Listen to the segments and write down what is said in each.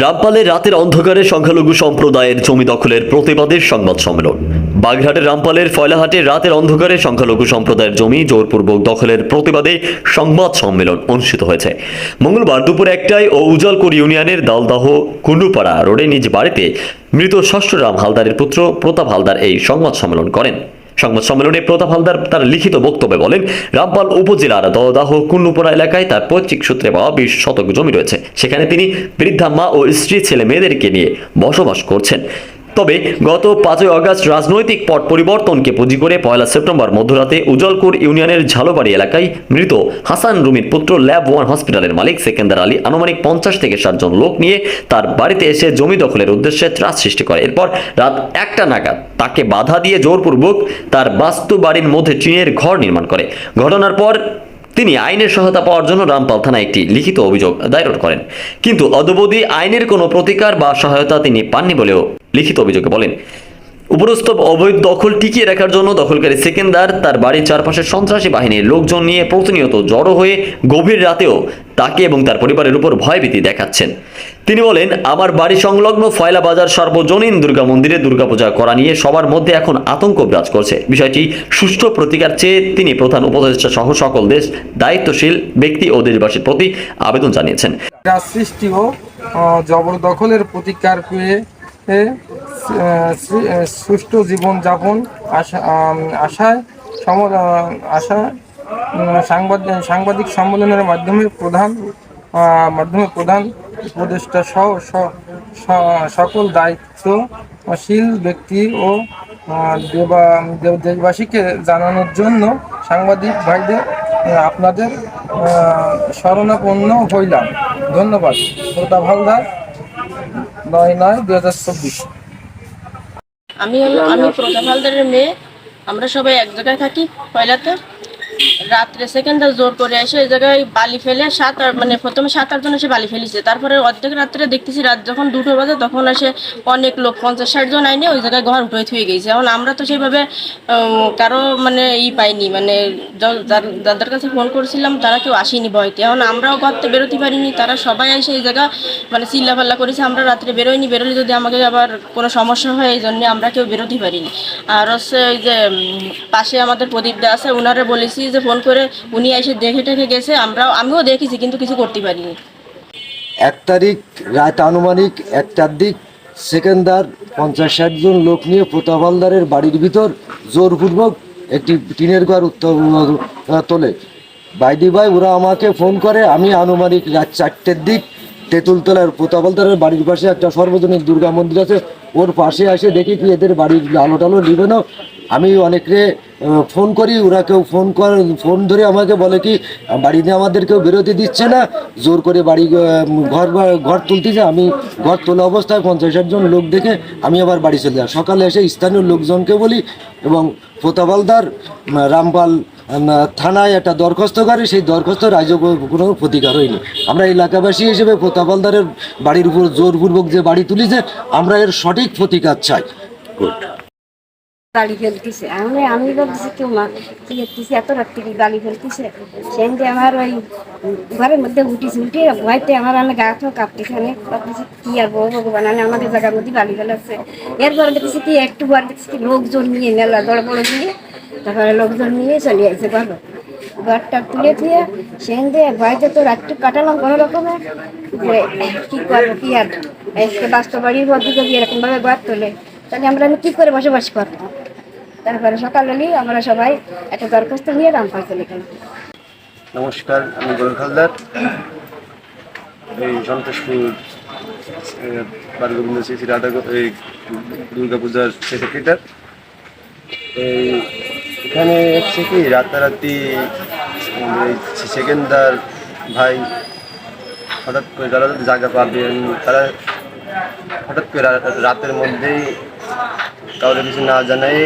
রামপালে রাতের অন্ধকারে সংখ্যালঘু সম্প্রদায়ের জমি দখলের প্রতিবাদের সংবাদ সম্মেলন। বাগেরহাটের রামপালের ফয়লাহাটে রাতের অন্ধকারে সংখ্যালঘু সম্প্রদায়ের জমি জোরপূর্বক দখলের প্রতিবাদে সংবাদ সম্মেলন অনুষ্ঠিত হয়েছে। মঙ্গলবার দুপুর 1টায় ও উজালপুর ইউনিয়নের দালদাহ কুন্ডুপাড়া রোডে নিজ বাড়িতে মৃত ষষ্ঠ রাম হালদারের পুত্র প্রতাপ হালদার এই সংবাদ সম্মেলন করেন। সংবাদ সম্মেলনে প্রতাপ হালদার তার লিখিত বক্তব্যে বলেন, রামপাল উপজেলার দলদাহ কুন্নুপাড়া এলাকায় তার পৈতৃক সূত্রে পাওয়া 20 শতক জমি রয়েছে। সেখানে তিনি বৃদ্ধা মা ও স্ত্রী ছেলে মেয়েদেরকে নিয়ে বসবাস করছেন। তবে গত 5ই আগস্ট রাজনৈতিক পট পরিবর্তনকে পুঁজি করে 1 সেপ্টেম্বর মধ্যরাতে উজলপুর ইউনিয়নের ঝালবাড়ি এলাকায় মৃত হাসান রুমির পুত্র ল্যাব 1 হসপিটালের মালিক সেকেন্দার আলী আনুমানিক 50 থেকে 60 জন লোক নিয়ে তার বাড়িতে এসে জমি দখলের উদ্দেশ্যে ত্রাস সৃষ্টি করে। এরপর রাত 1টা নাগাদ তাকে বাধা দিয়ে জোরপূর্বক তার বাস্তু বাড়ির মধ্যে টিনের ঘর নির্মাণ করে। ঘটনার পর তিনি আইনের সহায়তা পাওয়ার জন্য রামপাল থানায় একটি লিখিত অভিযোগ দায়ের করেন, কিন্তু অদ্যাবধি আইনের কোনো প্রতিকার বা সহায়তা তিনি পাননি বলেও লিখিত অভিযোগে বলেন। উপরস্থ অবৈধ দখল টিকিয়ে রাখার জন্য দখলকারী সেকেন্দার তার বাড়ির চারপাশে সন্ত্রাসী বাহিনীর লোকজন নিয়ে প্রতিনিয়ত জড়ো হয়ে গভীর রাতেও তাকে এবং তার পরিবারের উপর ভয়ভীতি দেখাচ্ছেন। তিনি বলেন, আমার বাড়ি সংলগ্ন ফয়লা বাজার সার্বজনীন দুর্গা মন্দিরে দুর্গাপূজা করা নিয়ে সবার মধ্যে এখন আতঙ্ক বিরাজ করছে। বিষয়টি সুষ্ঠু প্রতিকার চেয়ে তিনি প্রধান উপদেষ্টা সহ সকল দেশ দায়িত্বশীল ব্যক্তি ও দেশবাসীর প্রতি আবেদন জানিয়েছেন। সৃষ্টি ও জবরদখলের প্রতিকার পেয়ে সুষ্ঠু জীবনযাপন আশায় সাংবাদিক সম্মেলনের মাধ্যমে প্রধান উপদেষ্টা সহ সকল দায়িত্বশীল ব্যক্তি ও দেশবাসীকে জানানোর জন্য সাংবাদিক ভাইদের আপনাদের শরণাপন্ন হইলাম। ধন্যবাদ। প্রতাপ হালদার, 9/9/2024। আমি প্রতাপ হালদারের মেয়ে। আমরা সবাই এক জায়গায় থাকি পয়লাতে। রাত্রে সেকেন্ডার জোর করে এসে এই জায়গায় বালি ফেলে প্রথমে 7-8 জন এসে বালি ফেলিছে। তারপরে অর্ধেক রাত্রে দেখতেছি রাত যখন 2টো বাজে তখন এসে অনেক লোক 50-60 জন আইনে ওই জায়গায় ঘর উঠে থুয়ে গেছে। এখন আমরা তো সেইভাবে কারো পাইনি, যাদের কাছে ফোন করেছিলাম তারা কেউ আসেনি ভয়তে। এখন আমরাও ঘরতে বেরোতে পারিনি, তারা সবাই এসে এই জায়গা চিল্লাপাল্লা করেছে। আমরা রাত্রে বেরোলে যদি আমাকে আবার কোনো সমস্যা হয় এই জন্য আমরা কেউ বেরোতে পারিনি। আর হচ্ছে ওই যে পাশে আমাদের প্রদীপদা আছে, ওনারে বলেছি যে ফোন করে, উনি এসে দেখে টেখে গেছে। আমিও দেখেছি কিন্তু কিছু করতে পারিনি। 1 তারিখ রাত আনুমানিক 1টার দিক সেকেন্দার 50-60 জন লোক নিয়ে প্রতাপ হালদারের বাড়ির ভিতর জোরপূর্বক একটি টিনের ঘর তোলে। ভাই ওরা আমাকে ফোন করে। আমি আনুমানিক রাত 4টের দিক তেঁতুলতলার প্রতাপ হালদারের বাড়ির পাশে একটা সর্বজনীন দুর্গা মন্দির আছে, ওর পাশে এসে দেখি কি এদের বাড়ির আলো টালো নিবে না। আমি অনেকরে ফোন করি, ওরা কেউ ফোন ধরে আমাকে বলে কি বাড়িতে আমাদের কেউ বেরোতে দিচ্ছে না, জোর করে বাড়ি ঘর তুলতেছে। আমি ঘর তোলা অবস্থায় 50-60 জন লোক দেখে আমি আবার বাড়ি চলে যাই। সকালে এসে স্থানীয় লোকজনকে বলি এবং প্রতাপ হালদার রামপাল থানায় একটা দরখাস্ত করে। সেই দরখাস্ত রাজ্য কোনো প্রতিকার হয়নি। আমরা এলাকাবাসী হিসেবে প্রতাপ হালদারের বাড়ির উপর জোরপূর্বক যে বাড়ি তুলেছে, আমরা এর সঠিক প্রতিকার চাই। বালি ফেলতেছে। আমি বলতেছি কেউ মা কি করতেছি, এত রাত্রি বালি ফেলতেছে। সেখান আমার ওই ঘরের মধ্যে উঠে ভয়তে আমার গা তো কাঁপতেছে। অনেক ভাবতেছি কি আর ভগবান আমাদের জায়গার মধ্যে বালি ফেলাচ্ছে। এরপরে দেখতেছি কি একটু ঘর দেখছি লোকজন নিয়ে মেলা বড় দিয়ে, তারপরে লোকজন নিয়ে চলে আসছে ঘরটা তুলে দিয়ে। সেখান দিয়ে ভয়তে তো রাত্রি কাটালাম কোনো রকমে, যে কি করবো কি আর বাস্তব বাড়ির মধ্যে যদি এরকমভাবে ঘর তোলে তাহলে আমরা কি করে বসবাস করবো। তারপরে সকালে আমরা সবাই একটা দরখাস্ত নিয়ে রামপাল চলে গেলাম। নমস্কার, আমি গোলক হালদার, এই সন্তোষপুর বারগোবিন্দ শ্রী রাধা এই দুর্গাপূজার সেক্রেটারি। এখানে হচ্ছে কি রাতারাতি সেকেন্দার ভাই হঠাৎ করে যারা জায়গা পাবেন তারা হঠাৎ করে রাতের মধ্যেই কাউরে কিছু না জানাই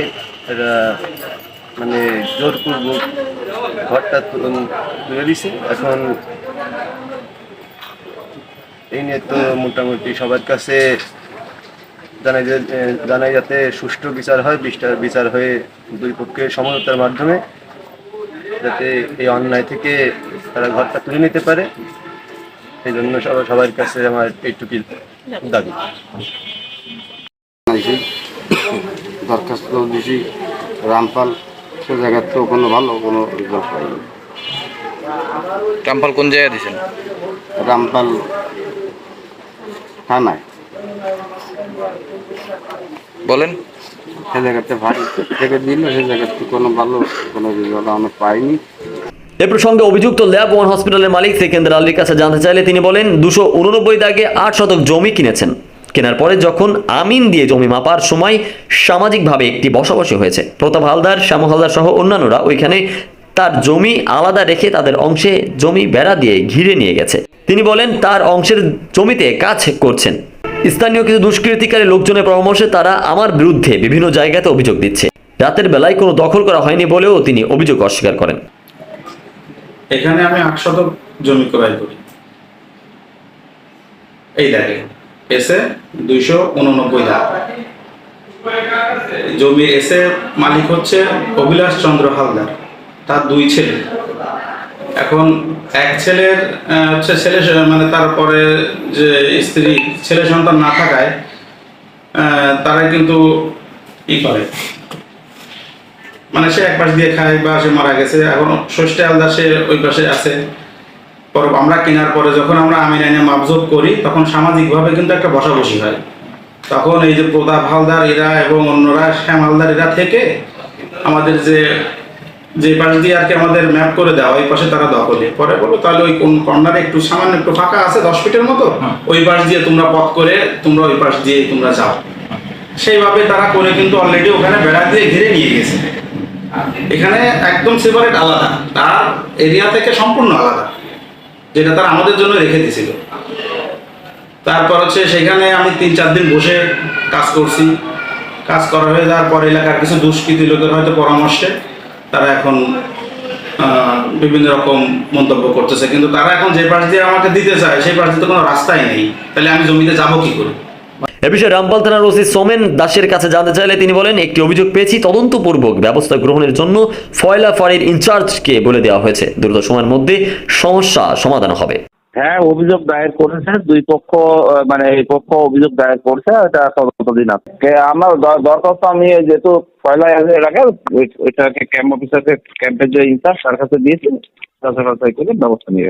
জোরপূর্বক ঘরটা তুলে দিছে। এখন এই নিয়ে তো মোটামুটি সবার কাছে জানাই যাতে সুষ্ঠু বিচার হয়, বিচার হয়ে দুই পক্ষের সমঝোতার মাধ্যমে যাতে এই অন্যায় থেকে তারা ঘরটা তুলে নিতে পারে। এই জন্য সবার কাছে আমার এইটুকু দাবি। আইসি দরখাস্ত দিছি রামপাল, সে জায়গার তো কোনো ভালো কোনো রেজাল্ট পাইনি। রামপাল কোন জায়গায় দিয়েছেন? রামপাল থানায়, বলেন। সে জায়গাতে ভারী থেকে দিল, সে জায়গাতে কোনো ভালো কোনো রেজাল্ট আমরা পাইনি। এ প্রসঙ্গে অভিযুক্ত ল্যাব 1 হসপিটালের মালিক সেকেন্দার আলীর কাছে জানতে চাইলে তিনি বলেন 289 দাগে 8 শতক জমি কিনেছেন। কেনার পরে যখন আমিন দিয়ে জমি মাপার সময় সামাজিকভাবে একটি বসাবসি হয়েছে। প্রতাপ হালদার, শ্যাম হালদার সহ অন্যান্যরা ওইখানে তার জমি আলাদা রেখে তাদের অংশে জমি বেড়া দিয়ে ঘিরে নিয়ে গেছে। তিনি বলেন তার অংশের জমিতে কাজ করছেন। স্থানীয় কিছু দুষ্কৃতিকারী লোকজনের পরামর্শে তারা আমার বিরুদ্ধে বিভিন্ন জায়গাতে অভিযোগ দিচ্ছে। রাতের বেলায় কোনো দখল করা হয়নি বলেও তিনি অভিযোগ অস্বীকার করেন। এখানে আমি 8 শতক জমি ক্রয় করি, এই দাগে এসে 289 দাগ। জমি এসে মালিক হচ্ছে অভিলাষ চন্দ্র হালদার, তার 2 ছেলে। এখন এক ছেলের হচ্ছে ছেলে মানে তারপরে যে স্ত্রী ছেলে সন্তান না থাকায় তারা কিন্তু ই করে, মানে সে এক পাশ দিয়ে খায় বা সে মারা গেছে। এখন ষষ্ঠী হালদার সে ওই পাশে আছে। পরে আমরা কেনার পরে যখন আমরা আমিন আইনে মাপজোপ করি তখন সামাজিকভাবে কিন্তু একটা বসাবসি হয়। তখন এই যে প্রতাপ হালদার এরা এবং অন্যরা, শ্যাম হালদার এরা থেকে আমাদের যে পাশ দিয়ে আর কি আমাদের ম্যাপ করে দেওয়া, ওই পাশে তারা দখলে পরে বলো তাহলে ওই কোন কর্নারে একটু সামান্য একটু ফাঁকা আছে 10 ফিটের মতো, ওই পাশ দিয়ে তোমরা পথ করে তোমরা ওই পাশ দিয়ে তোমরা যাও। সেইভাবে তারা করে কিন্তু অলরেডি ওখানে বেড়া দিয়ে ঘিরে নিয়ে গেছে। এখানে একদম সেপারেট আলাদা, তার এরিয়া থেকে সম্পূর্ণ আলাদা, যেটা তারা আমাদের জন্য রেখে দিয়েছিল। তারপর হচ্ছে সেখানে আমি 3-4 দিন বসে কাজ করছি। কাজ করা হয়ে যাওয়ার পর এলাকার কিছু দুষ্কৃতী লোকের হয়তো পরামর্শে তারা এখন বিভিন্ন রকম মন্তব্য করতেছে, কিন্তু তারা এখন যে পাশ দিয়ে আমাকে দিতে চায় সেই পাশ দিয়ে তো কোনো রাস্তাই নেই, তাহলে আমি জমিতে যাবো কি করে? এ বিষয়ে রামপাল থানার ওসি সোমেন দাসের কাছে জানতে চাইলে তিনি বলেন একটি অভিযোগ পেয়েছি, তদন্তপূর্বক ব্যবস্থা গ্রহণের জন্য ফয়লা ফাঁড়ির ইনচার্জকে বলে দেওয়া হয়েছে। দ্রুত সময়ের মধ্যে সমস্যা সমাধান হবে। হ্যাঁ, অভিযোগ দায়ের করেছে 2 পক্ষ, মানে এই পক্ষ অভিযোগ দায়ের করছে, এটা তদন্তাধীন আছে। আমার দরখাস্ত আমি যেহেতু পয়লা এলাকায় ওইটাকে ক্যাম্প অফিসারকে, ক্যাম্পের যে ইনচার্জ তার কাছে দিয়েছি, তাছাড়া করে ব্যবস্থা নিয়ে